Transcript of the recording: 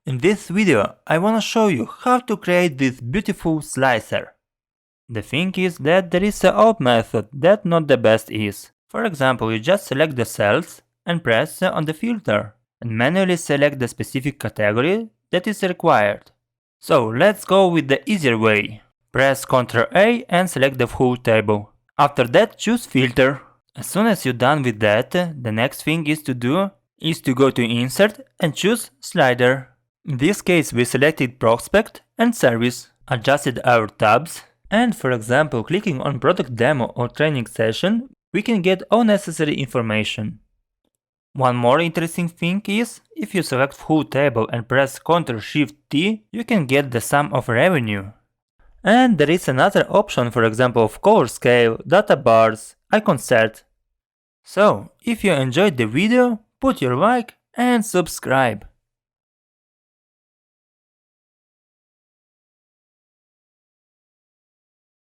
In this video, I wanna show you how to create this beautiful slicer. The thing is that there is an old method that not the best is. For example, you just select the cells and press on the filter and manually select the specific category that is required. So let's go with the easier way. Press Ctrl A and select the whole table. After that, choose filter. As soon as you're done with that, the next thing is to go to Insert and choose Slider. In this case, we selected Prospect and Service, adjusted our tabs, and for example, clicking on Product Demo or Training Session, we can get all necessary information. One more interesting thing is, if you select full table and press Ctrl-Shift-T, you can get the sum of revenue. And there is another option, for example, of color scale, data bars, icon set. So, if you enjoyed the video, put your like and subscribe.